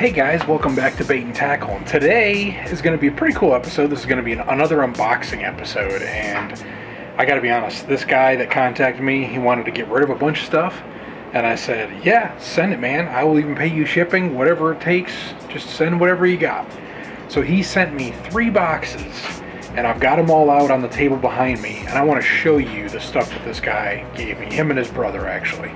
Hey guys, welcome back to Bait and Tackle. And today is going to be a pretty cool episode. This is going to be another unboxing episode, and I got to be honest, this guy that contacted me, he wanted to get rid of a bunch of stuff, and I said, yeah, send it, man. I will even pay you shipping, whatever it takes. Just send whatever you got. So he sent me 3 boxes, and I've got them all out on the table behind me, and I want to show you the stuff that this guy gave me, him and his brother actually.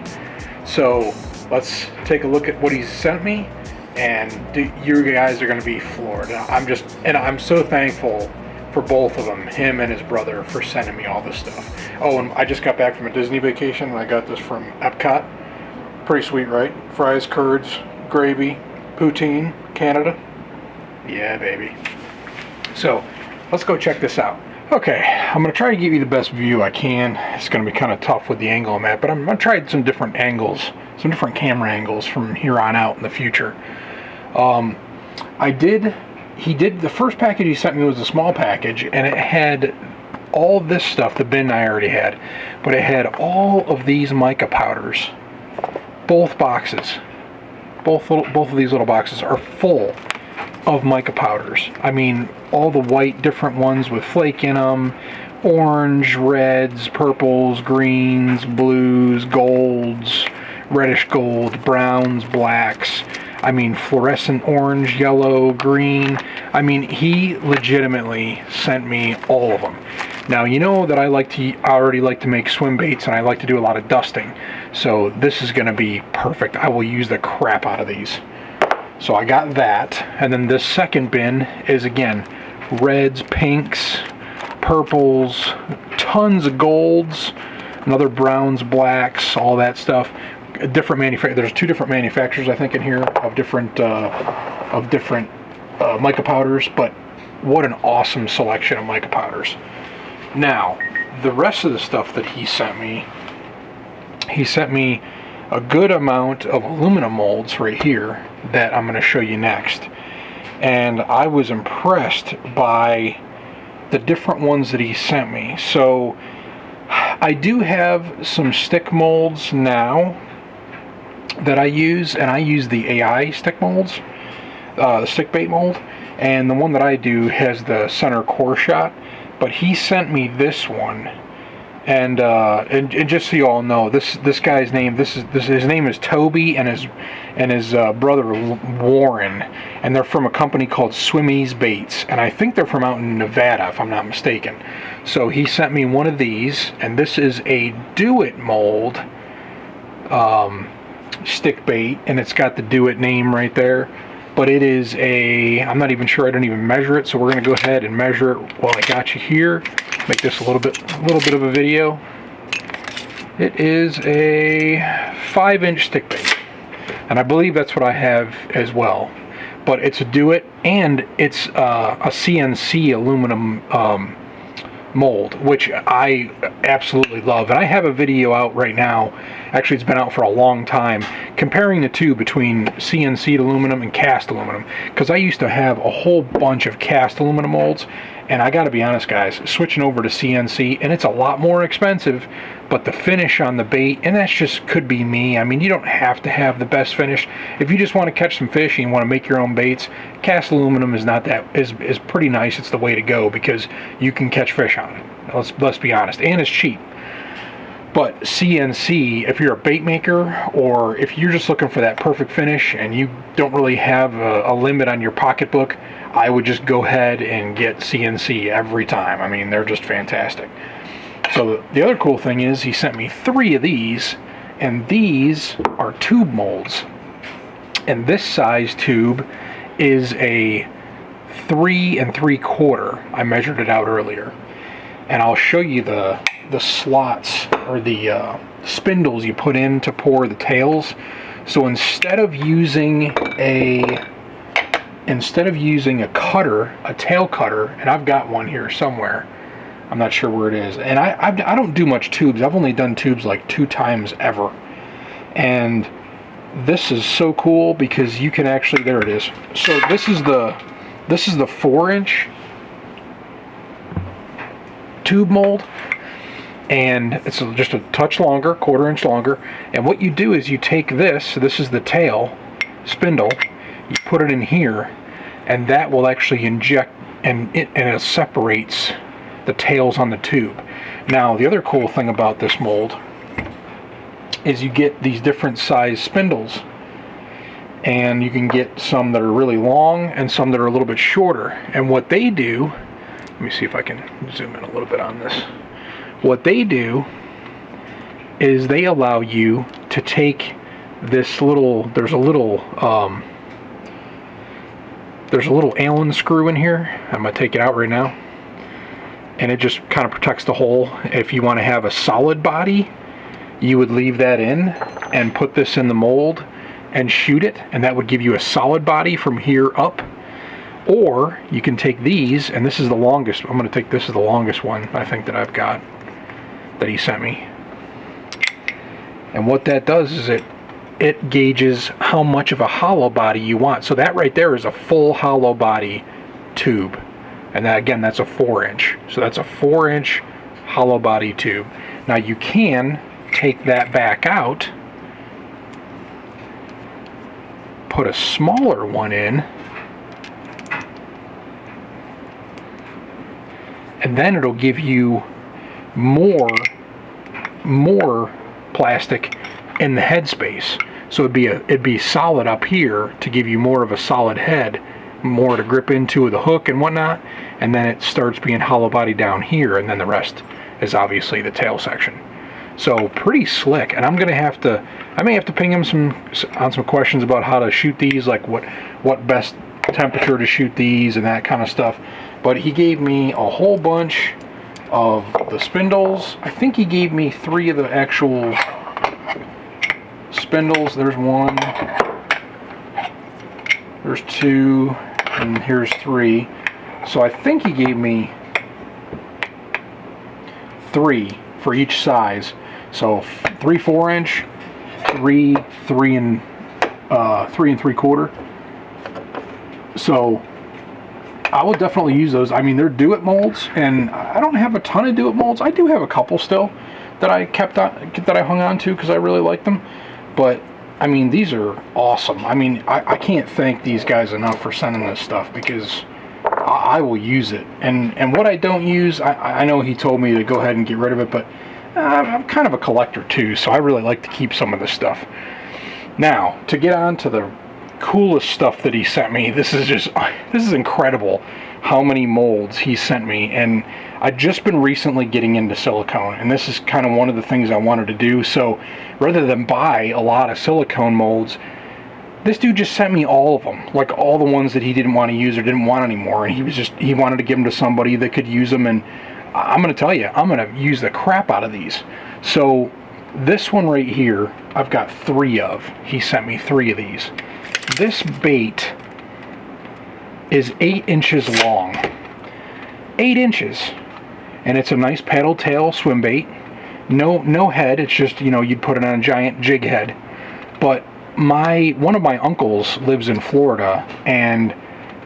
So let's take a look at what he's sent me, and you guys are going to be floored. I'm so thankful for both of them, him and his brother, for sending me all this stuff. Oh, and I just got back from a Disney vacation, and I got this from Epcot. Pretty sweet, right? Fries, curds, gravy, poutine, Canada. Yeah, baby. So let's go check this out. Okay, I'm going to try to give you the best view I can. It's going to be kind of tough with the angle I'm at, but I'm going to try some different angles, some different camera angles from here on out in the future. The first package he sent me was a small package, and it had all this stuff, the bin I already had, but it had all of these mica powders. Both boxes, both of these little boxes are full of mica powders. I mean, all the white different ones with flake in them, orange, reds, purples, greens, blues, golds, reddish gold, browns, blacks. I mean, fluorescent orange, yellow, green. I mean, he legitimately sent me all of them. Now, you know that I already like to make swim baits, and I like to do a lot of dusting. So this is going to be perfect. I will use the crap out of these. So I got that, and then this second bin is, again, reds, pinks, purples, tons of golds, another browns, blacks, all that stuff. Different there's 2 different manufacturers, I think, in here of different mica powders, but what an awesome selection of mica powders. Now, the rest of the stuff that he sent me a good amount of aluminum molds right here that I'm going to show you next. And I was impressed by the different ones that he sent me. So I do have some stick molds now that I use, and I use the AI stick molds, the stick bait mold, and the one that I do has the center core shot, but he sent me this one. And just so you all know, this guy's name, his name is Toby, and his brother Warren, and they're from a company called Swimmies Baits, and I think they're from out in Nevada, if I'm not mistaken. So he sent me one of these, and this is a Do It mold stick bait, and it's got the Do It name right there. But it is I'm not even sure, I don't even measure it, so we're going to go ahead and measure it while I got you here. Make this a little bit of a video. It is a 5-inch stick bait, and I believe that's what I have as well. But it's a Do It, and it's a CNC aluminum mold, which I absolutely love. And I have a video out right now, actually it's been out for a long time, comparing the two between CNC aluminum and cast aluminum, because I used to have a whole bunch of cast aluminum molds, and I gotta be honest guys, switching over to CNC, and it's a lot more expensive, but the finish on the bait, and that's just could be me. I mean, you don't have to have the best finish. If you just want to catch some fish and you want to make your own baits, cast aluminum is is pretty nice. It's the way to go because you can catch fish on it. Let's be honest, and it's cheap. But CNC, if you're a bait maker, or if you're just looking for that perfect finish and you don't really have a limit on your pocketbook, I would just go ahead and get CNC every time. I mean, they're just fantastic. So the other cool thing is he sent me 3 of these, and these are tube molds. And this size tube is a 3 3/4. I measured it out earlier. And I'll show you the slots, or the spindles you put in to pour the tails. So instead of using a cutter, a tail cutter, and I've got one here somewhere, I'm not sure where it is, and I don't do much tubes. I've only done tubes like 2 times ever, and this is so cool because you can actually, there it is. So this is the 4-inch tube mold, and it's just a touch longer, 1/4 inch longer, and what you do is you take this is the tail spindle, You put it in here, and that will actually inject, and it separates the tails on the tube. Now, the other cool thing about this mold is you get these different size spindles, and you can get some that are really long and some that are a little bit shorter. And what they do, let me see if I can zoom in a little bit on this. What they do is they allow you to take this little, there's a little Allen screw in here. I'm going to take it out right now. And it just kind of protects the hole. If you want to have a solid body, you would leave that in and put this in the mold and shoot it, and that would give you a solid body from here up. Or you can take these, and this is the longest. I'm going to take this as the longest one I think that I've got that he sent me. And what that does is it gauges how much of a hollow body you want. So that right there is a full hollow body tube. And that, again, that's a 4-inch. So that's a 4-inch hollow body tube. Now you can take that back out, put a smaller one in, and then it'll give you more plastic in the head space. So it'd be solid up here to give you more of a solid head, more to grip into with the hook and whatnot, and then it starts being hollow body down here, and then the rest is obviously the tail section. So pretty slick. And I may have to ping him on some questions about how to shoot these, like what best temperature to shoot these and that kind of stuff. But he gave me a whole bunch of the spindles. I think he gave me 3 of the actual spindles. There's 1, there's 2, and here's 3. So I think he gave me 3 for each size. So 3 4-inch, 3 3 and 3/4. So I will definitely use those. I mean, they're do-it molds, and I don't have a ton of do-it molds. I do have a couple still that I hung on to because I really like them. But I mean, these are awesome. I mean, I can't thank these guys enough for sending this stuff, because I will use it. And what I don't use, I know he told me to go ahead and get rid of it, but I'm kind of a collector too, so I really like to keep some of this stuff. Now, to get on to the coolest stuff that he sent me, this is incredible how many molds he sent me. And I've just been recently getting into silicone, and this is kind of one of the things I wanted to do. So rather than buy a lot of silicone molds, this dude just sent me all of them, like all the ones that he didn't want to use or didn't want anymore, and he wanted to give them to somebody that could use them. And I'm going to tell you, I'm going to use the crap out of these. So this one right here, I've got 3 of. He sent me 3 of these. This bait is 8 inches long. 8 inches. And it's a nice paddle tail swim bait. No head, it's just, you'd put it on a giant jig head. But one of my uncles lives in Florida, and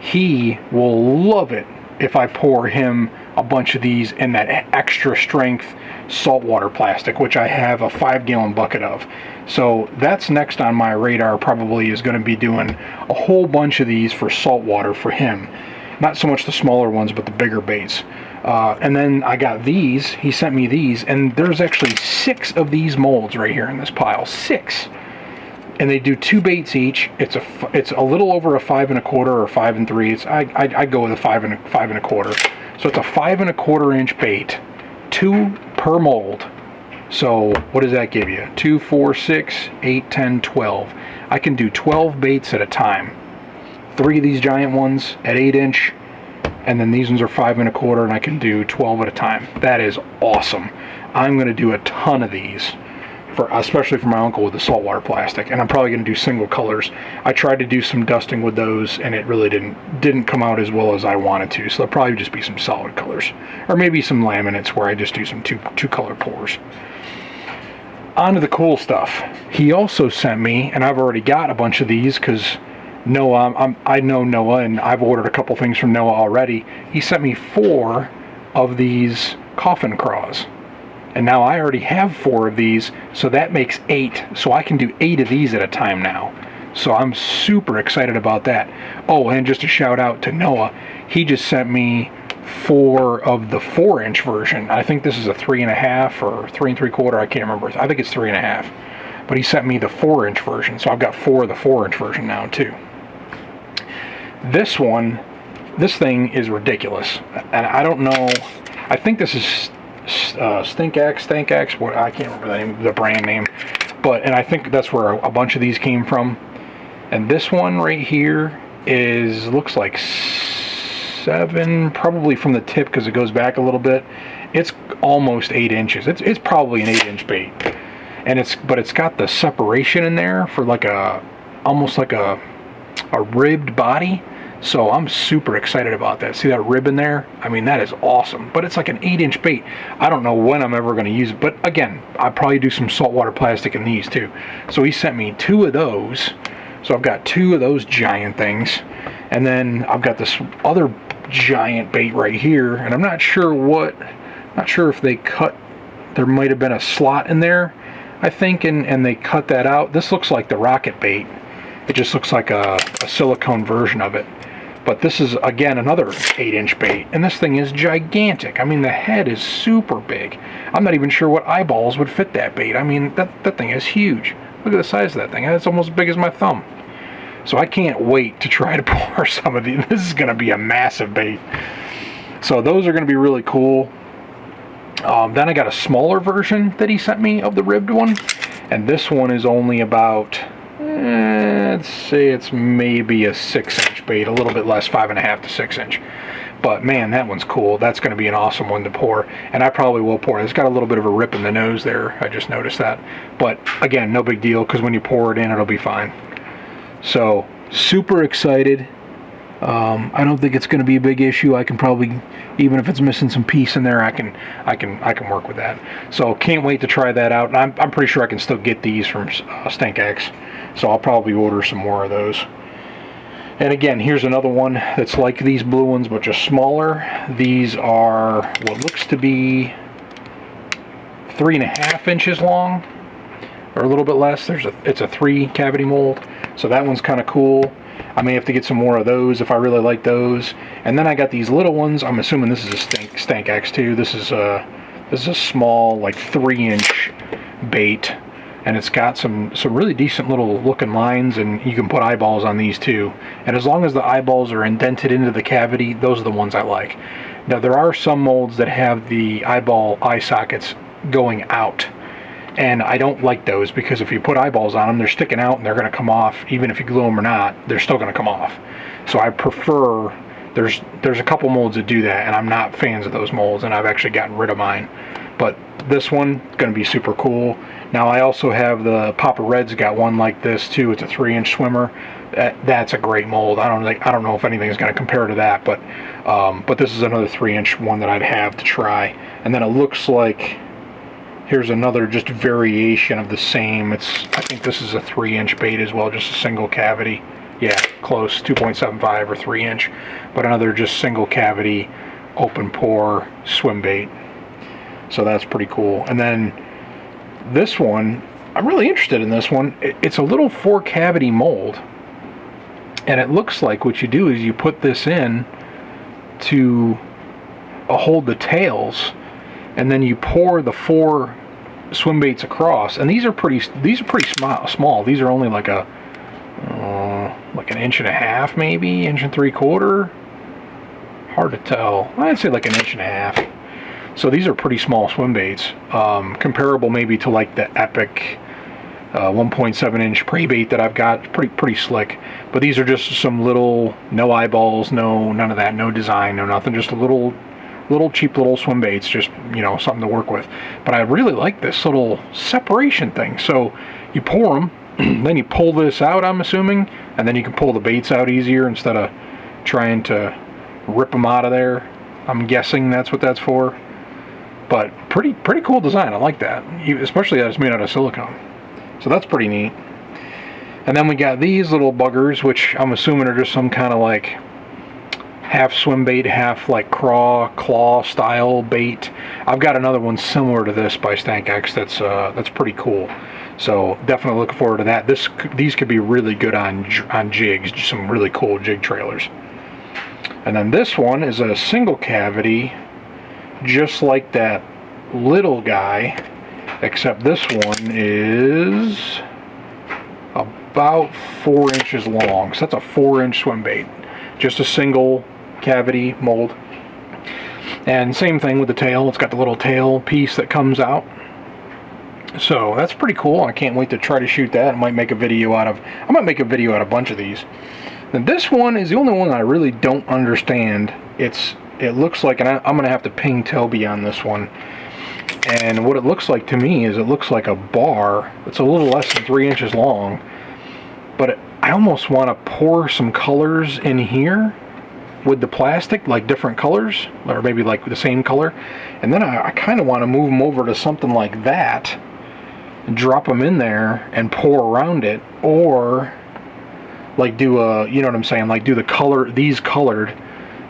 he will love it if I pour him a bunch of these in that extra strength saltwater plastic, which I have a 5-gallon bucket of. So that's next on my radar, probably, is going to be doing a whole bunch of these for saltwater for him. Not so much the smaller ones, but the bigger baits. And then I got these. He sent me these, and there's actually 6 of these molds right here in this pile. 6. And they do 2 baits each. It's a little over a 5 1/4 or 5 3. I go with a 5 1/4. So it's a 5 1/4 inch bait, 2 per mold. So what does that give you? 2, 4, 6, 8, 10, 12. I can do 12 baits at a time. 3 of these giant ones at 8 inch, and then these ones are 5 1/4, and I can do 12 at a time. That is awesome. I'm going to do a ton of these, especially for my uncle with the saltwater plastic, and I'm probably going to do single colors. I tried to do some dusting with those, and it really didn't come out as well as I wanted to, so there'll probably just be some solid colors, or maybe some laminates where I just do some two color pours. On to the cool stuff. He also sent me, and I've already got a bunch of these because Noah, I know Noah, and I've ordered a couple things from Noah already. He sent me 4 of these coffin craws. And now I already have 4 of these, so that makes 8. So I can do 8 of these at a time now. So I'm super excited about that. Oh, and just a shout out to Noah. He just sent me 4 of the 4-inch version. I think this is a 3.5 or 3 3/4. I can't remember. I think it's 3.5. But he sent me the 4-inch version, so I've got 4 of the 4-inch version now too. This thing is ridiculous, and I don't know. I think this is Stank-X. What, I can't remember the brand name, and I think that's where a bunch of these came from. And this one right here looks like 7, probably from the tip because it goes back a little bit. It's almost 8 inches. It's probably an 8-inch bait, and it's got the separation in there for almost like a ribbed body. So I'm super excited about that. See that rib in there? I mean, that is awesome. But it's like an 8-inch bait. I don't know when I'm ever going to use it, but again, I'll probably do some saltwater plastic in these too. So he sent me 2 of those. So I've got 2 of those giant things, and then I've got this other giant bait right here, and I'm not sure if they cut, there might have been a slot in there, I think, and they cut that out. This looks like the rocket bait. It just looks like a silicone version of it. But this is, again, another 8-inch bait, and this thing is gigantic. I mean, the head is super big. I'm not even sure what eyeballs would fit that bait. I mean, that thing is huge. Look at the size of that thing. It's almost as big as my thumb. So I can't wait to try to pour some of these. This is going to be a massive bait. So those are going to be really cool. Then I got a smaller version that he sent me of the ribbed one. And this one is only about, let's say it's maybe a 6-inch bait. A little bit less, 5.5 to 6 inch. But man, that one's cool. That's going to be an awesome one to pour. And I probably will pour it. It's got a little bit of a rip in the nose there. I just noticed that. But again, no big deal, because when you pour it in, it'll be fine. So super excited. I don't think it's going to be a big issue. I can probably, even if it's missing some piece in there, I can work with that. So can't wait to try that out. And I'm pretty sure I can still get these from Stank-X. So I'll probably order some more of those. And again, here's another one that's like these blue ones, but just smaller. These are what looks to be 3.5 inches long, or a little bit less. It's a 3 cavity mold, so that one's kind of cool. I may have to get some more of those if I really like those. And then I got these little ones. I'm assuming this is a Stank-X too. This is a small, like 3-inch bait. And it's got some really decent little looking lines, and you can put eyeballs on these too. And as long as the eyeballs are indented into the cavity, those are the ones I like. Now there are some molds that have the eye sockets going out, and I don't like those, because if you put eyeballs on them, they're sticking out and they're going to come off. Even if you glue them or not, they're still going to come off. So I prefer, there's a couple molds that do that, and I'm not fans of those molds, and I've actually gotten rid of mine. But this one going to be super cool. Now I also have the Papa Red's got one like this too. It's a 3-inch swimmer. That's a great mold. I don't know if anything is going to compare to that, but this is another 3-inch one that I'd have to try. And then it looks like here's another just variation of the same. I think this is a 3-inch bait as well, just a single cavity. Yeah, close, 2.75 or 3-inch, but another just single cavity open pour swim bait. So that's pretty cool. And then this one, I'm really interested in this one. It's a little 4-cavity mold, and it looks like what you do is you put this in to hold the tails, and then you pour the 4 swim baits across. And these are pretty small. These are only like an 1.5 inches, maybe 1 3/4. Hard to tell. I'd say like 1.5 inches. So these are pretty small swim baits, comparable maybe to like the Epic 1.7-inch prey bait that I've got. Pretty slick. But these are just some little, no eyeballs, none of that, no design, no nothing, just a little cheap little swim baits, just, you know, something to work with. But I really like this little separation thing. So you pour them, then you pull this out, I'm assuming, and then you can pull the baits out easier instead of trying to rip them out of there. I'm guessing that's what that's for. But pretty cool design. I like that, especially that it's made out of silicone. So that's pretty neat. And then we got these little buggers, which I'm assuming are just some kind of like, half swim bait, half like claw style bait. I've got another one similar to this by StankX that's pretty cool. So definitely looking forward to that. These could be really good on jigs, some really cool jig trailers. And then this one is a single cavity, just like that little guy, except this one is about 4 inches long. So that's a 4-inch swim bait, just a single cavity mold. And same thing with the tail. It's got the little tail piece that comes out. So that's pretty cool. I can't wait to try to shoot that. I might make a video out of a bunch of these. And this one is the only one I really don't understand. It looks like, and I'm gonna have to ping Toby on this one. And what it looks like to me is it looks like a bar. It's a little less than 3 inches long, but I almost want to pour some colors in here with the plastic, like different colors, or maybe like the same color. And then I kind of want to move them over to something like that, drop them in there and pour around it, or like do a, you know what I'm saying, like do the color, these colored,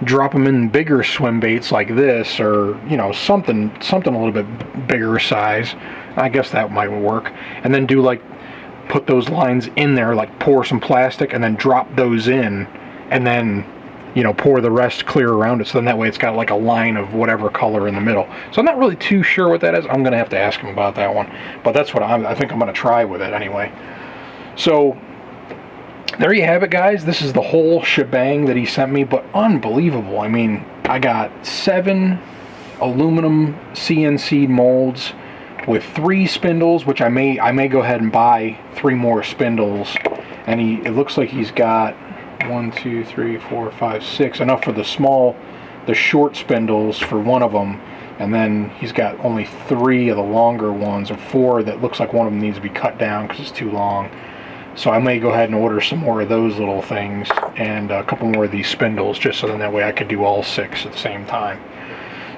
drop them in bigger swim baits like this, or you know, something a little bit bigger size. I guess that might work. And then do like, put those lines in there, like pour some plastic and then drop those in, and then, you know, pour the rest clear around it, so then that way it's got like a line of whatever color in the middle. So I'm not really too sure what that is. I'm gonna have to ask him about that one, but that's what I think I'm gonna try with it anyway. So there you have it, guys. This is the whole shebang that he sent me, but unbelievable. I mean, I got 7 aluminum CNC molds with 3 spindles, which I may go ahead and buy 3 more spindles. And it looks like he's got 1, 2, 3, 4, 5, 6, enough for the short spindles for one of them, and then he's got only 3 of the longer ones, or 4 that looks like one of them needs to be cut down because it's too long. So I may go ahead and order some more of those little things and a couple more of these spindles, just so then that way I could do all 6 at the same time.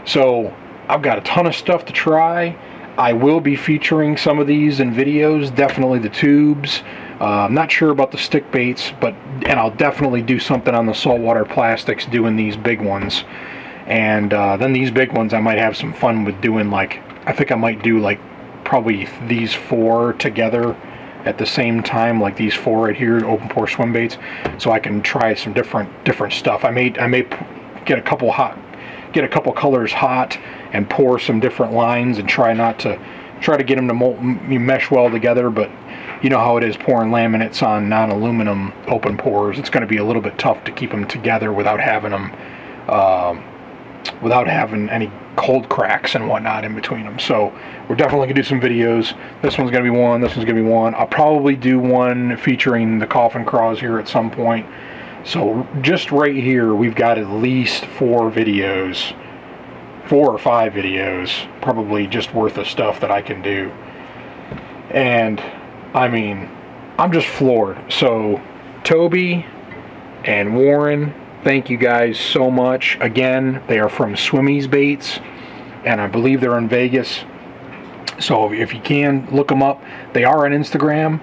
So I've got a ton of stuff to try. I will be featuring some of these in videos, definitely the tubes. I'm not sure about the stick baits, and I'll definitely do something on the saltwater plastics doing these big ones. And then these big ones I might have some fun with doing, like, I think I might do like probably these 4 together at the same time, like these 4 right here, open pore swim baits, so I can try some different stuff. I may get a couple colors hot and pour some different lines and try to get them to mesh well together. But you know how it is pouring laminates on non-aluminum open pores. It's going to be a little bit tough to keep them together without having any cold cracks and whatnot in between them. So we're definitely going to do some videos. This one's going to be one, this one's going to be one. I'll probably do one featuring the coffin craws here at some point. So just right here, we've got at least 4 videos, 4 or 5 videos, probably just worth of stuff that I can do. And I mean, I'm just floored. So Toby and Warren, thank you guys so much. Again, they are from Swimmies Baits, and I believe they're in Vegas. So if you can, look them up. They are on Instagram.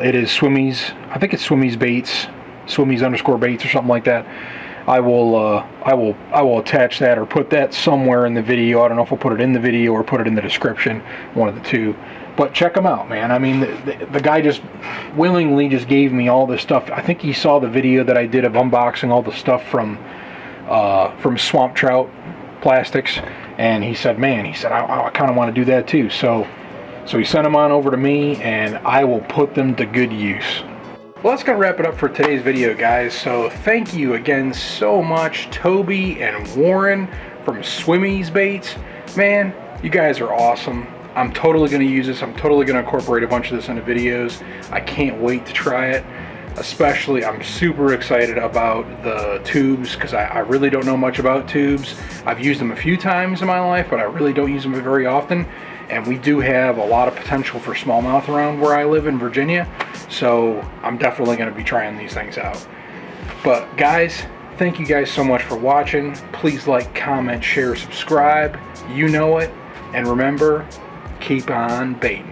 It is Swimmies, I think it's Swimmies Baits, Swimmies_baits or something like that. I will attach that or put that somewhere in the video. I don't know if I'll put it in the video or put it in the description, one of the two. But check them out, man. I mean, the guy just willingly just gave me all this stuff. I think he saw the video that I did of unboxing all the stuff from Swamp Trout Plastics, and he said, man, I kind of want to do that too. So he sent them on over to me, and I will put them to good use. Well, that's going to wrap it up for today's video, guys. So thank you again so much, Toby and Warren from Swimmies Baits. Man, you guys are awesome. I'm totally going to use this. I'm totally going to incorporate a bunch of this into videos. I can't wait to try it. Especially, I'm super excited about the tubes, because I really don't know much about tubes. I've used them a few times in my life, but I really don't use them very often. And we do have a lot of potential for smallmouth around where I live in Virginia. So I'm definitely going to be trying these things out. But guys, thank you guys so much for watching. Please like, comment, share, subscribe. You know it. And remember, keep on baiting.